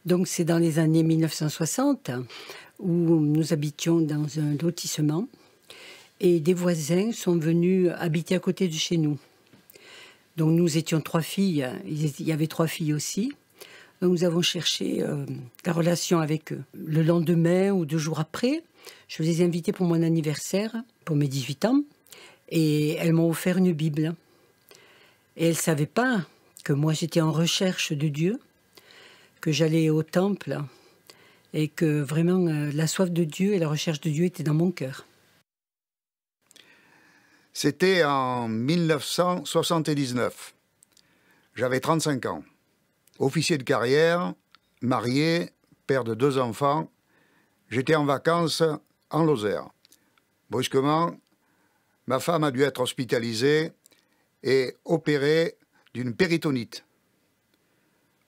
Donc c'est dans les années 1960 où nous habitions dans un lotissement et des voisins sont venus habiter à côté de chez nous. Donc nous étions 3 filles, il y avait 3 filles aussi. Donc nous avons cherché la relation avec eux. Le lendemain ou 2 jours après, je les ai invités pour mon anniversaire, pour mes 18 ans, et elles m'ont offert une Bible. Et elles ne savaient pas que moi j'étais en recherche de Dieu, que j'allais au temple et que vraiment la soif de Dieu et la recherche de Dieu étaient dans mon cœur. C'était en 1979. J'avais 35 ans. Officier de carrière, marié, père de 2 enfants. J'étais en vacances en Lozère. Brusquement, ma femme a dû être hospitalisée et opérée d'une péritonite.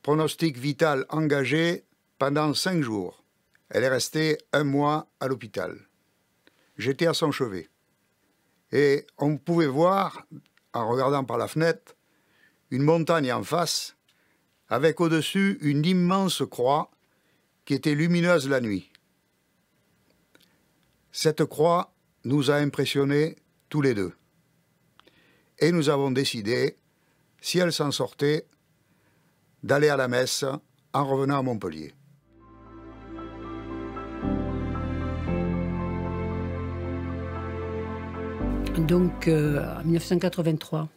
Pronostic vital engagé pendant 5 jours. Elle est restée 1 mois à l'hôpital. J'étais à son chevet. Et on pouvait voir, en regardant par la fenêtre, une montagne en face, avec au-dessus une immense croix qui était lumineuse la nuit. Cette croix nous a impressionnés tous les deux. Et nous avons décidé, si elle s'en sortait, d'aller à la messe en revenant à Montpellier. Donc en 1983,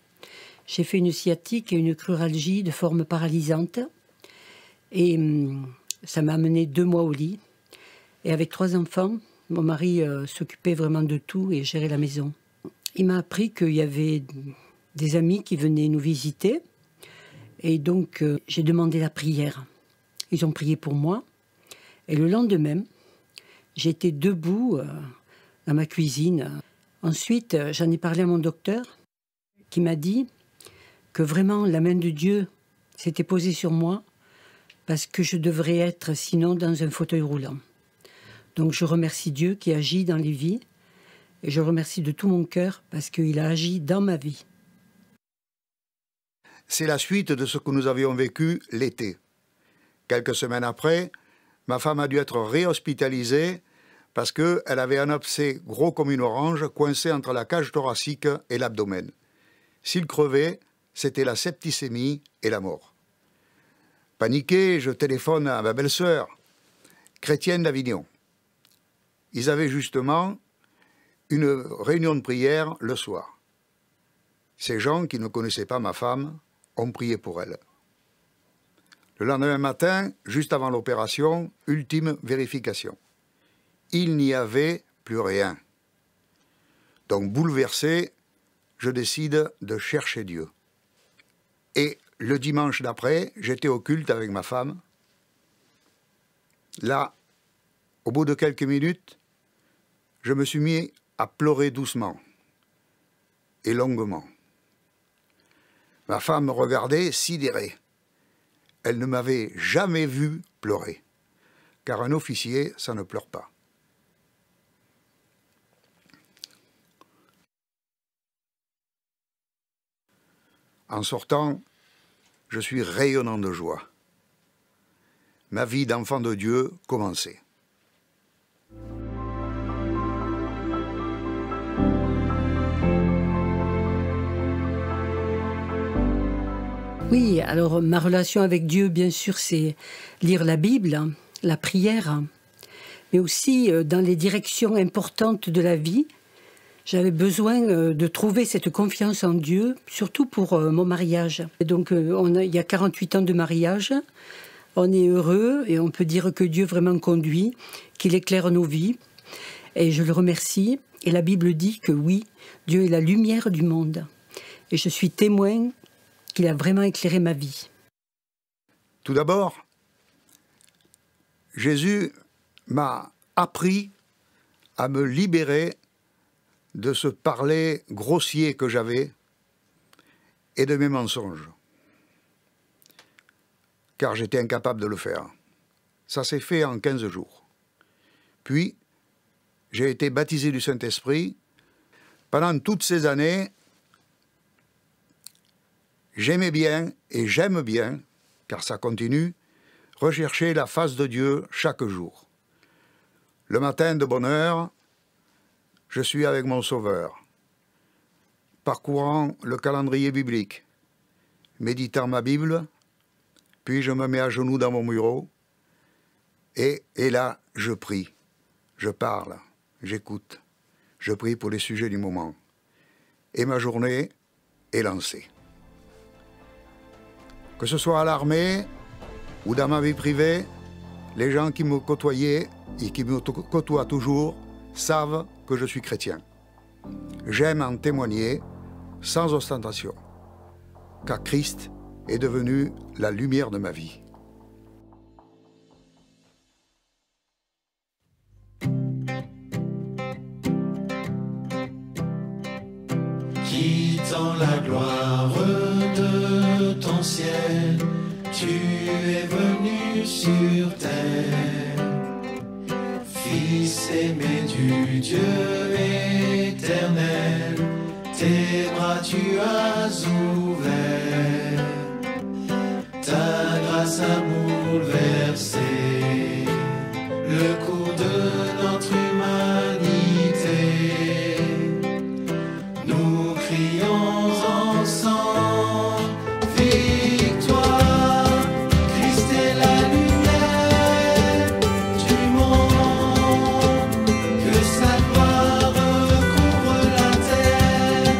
j'ai fait une sciatique et une cruralgie de forme paralysante. Et ça m'a amené 2 mois au lit. Et avec 3 enfants, mon mari s'occupait vraiment de tout et gérait la maison. Il m'a appris qu'il y avait des amis qui venaient nous visiter. Et donc, j'ai demandé la prière. Ils ont prié pour moi. Et le lendemain, j'étais debout dans ma cuisine. Ensuite, j'en ai parlé à mon docteur qui m'a dit que vraiment la main de Dieu s'était posée sur moi parce que je devrais être sinon dans un fauteuil roulant. Donc je remercie Dieu qui agit dans les vies et je remercie de tout mon cœur parce qu'il a agi dans ma vie. C'est la suite de ce que nous avions vécu l'été. Quelques semaines après, ma femme a dû être réhospitalisée parce qu'elle avait un abcès gros comme une orange coincé entre la cage thoracique et l'abdomen. S'il crevait, c'était la septicémie et la mort. Paniqué, je téléphone à ma belle-sœur, chrétienne d'Avignon. Ils avaient justement une réunion de prière le soir. Ces gens qui ne connaissaient pas ma femme ont prié pour elle. Le lendemain matin, juste avant l'opération, ultime vérification. Il n'y avait plus rien. Donc bouleversé, je décide de chercher Dieu. Et le dimanche d'après, j'étais au culte avec ma femme. Là, au bout de quelques minutes, je me suis mis à pleurer doucement et longuement. Ma femme me regardait sidérée. Elle ne m'avait jamais vu pleurer, car un officier, ça ne pleure pas. En sortant, je suis rayonnant de joie. Ma vie d'enfant de Dieu commençait. Oui, alors ma relation avec Dieu, bien sûr, c'est lire la Bible, la prière, mais aussi dans les directions importantes de la vie. J'avais besoin de trouver cette confiance en Dieu, surtout pour mon mariage. Et donc, il y a 48 ans de mariage, on est heureux et on peut dire que Dieu vraiment conduit, qu'il éclaire nos vies. Et je le remercie. Et la Bible dit que oui, Dieu est la lumière du monde. Et je suis témoin qu'il a vraiment éclairé ma vie. Tout d'abord, Jésus m'a appris à me libérer de ce parler grossier que j'avais et de mes mensonges. Car j'étais incapable de le faire. Ça s'est fait en 15 jours. Puis, j'ai été baptisé du Saint-Esprit. Pendant toutes ces années, j'aimais bien et j'aime bien, car ça continue, rechercher la face de Dieu chaque jour. Le matin de bonne heure, je suis avec mon Sauveur, parcourant le calendrier biblique, méditant ma Bible, puis je me mets à genoux dans mon bureau, et là, je prie, je parle, j'écoute, je prie pour les sujets du moment. Et ma journée est lancée. Que ce soit à l'armée ou dans ma vie privée, les gens qui me côtoyaient et qui me côtoient toujours savent que je suis chrétien. J'aime en témoigner sans ostentation, car Christ est devenu la lumière de ma vie. Quittant la gloire de ton ciel, tu es venu sur terre. Fils aimé du Dieu éternel, tes bras tu as ouverts. Ta grâce a bouleversé le cours de notre humanité. Nous crions ensemble, victoire, Christ est la lumière du monde, que sa gloire recouvre la terre,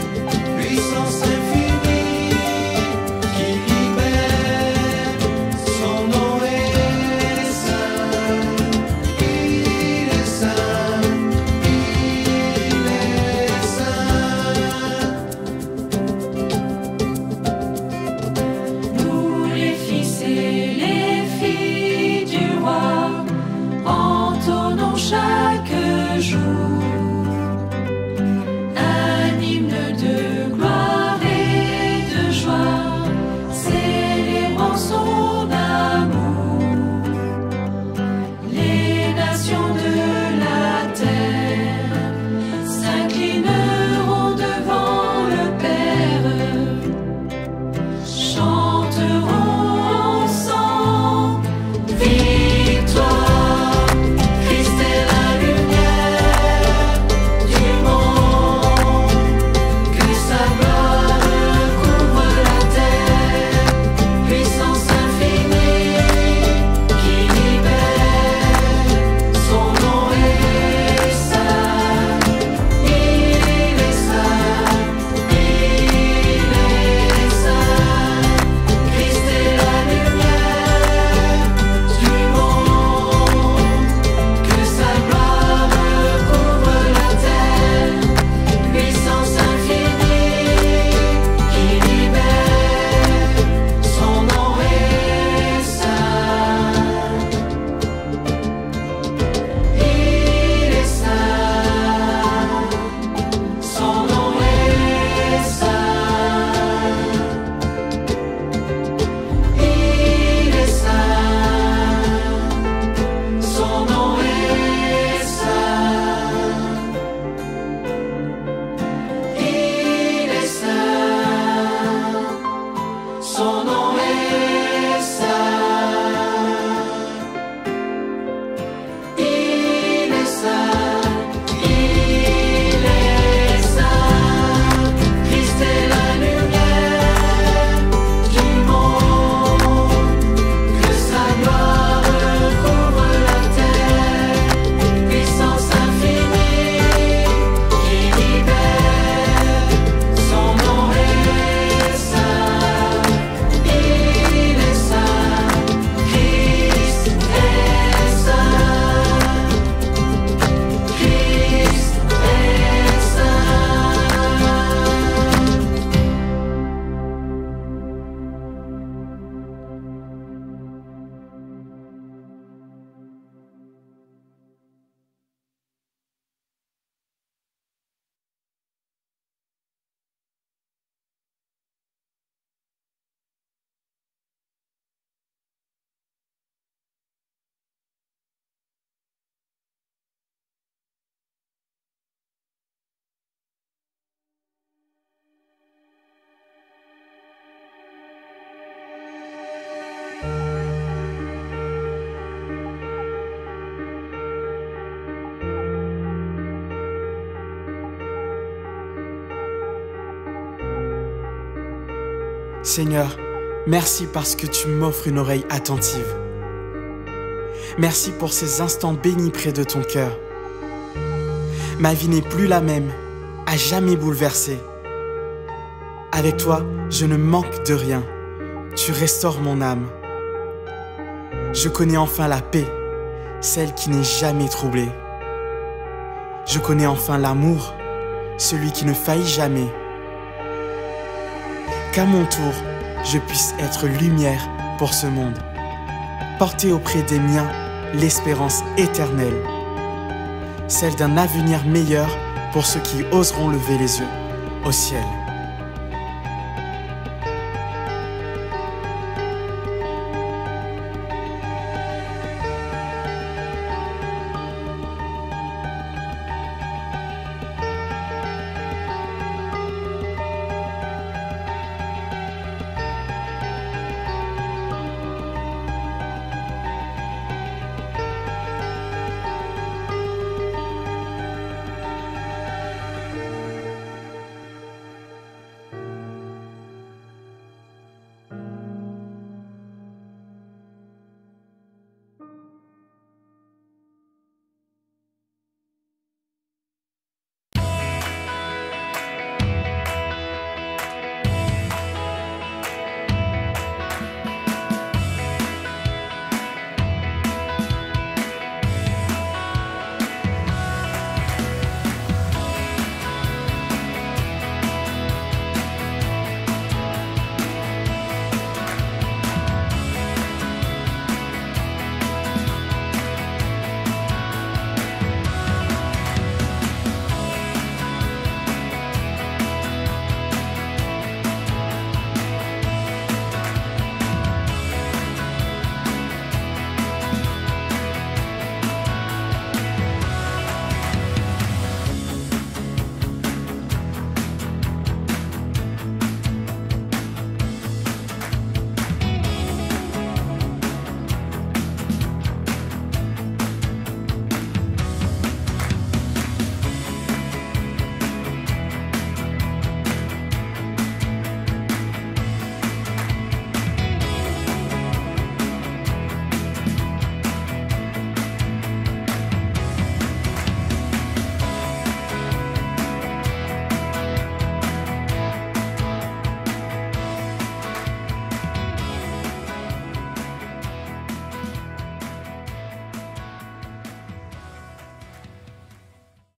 puissance infinie qui libère, son nom est saint. Seigneur, merci parce que tu m'offres une oreille attentive. Merci pour ces instants bénis près de ton cœur. Ma vie n'est plus la même, à jamais bouleversée. Avec toi, je ne manque de rien. Tu restaures mon âme. Je connais enfin la paix, celle qui n'est jamais troublée. Je connais enfin l'amour, celui qui ne faillit jamais. Qu'à mon tour, je puisse être lumière pour ce monde, porter auprès des miens l'espérance éternelle, celle d'un avenir meilleur pour ceux qui oseront lever les yeux au ciel.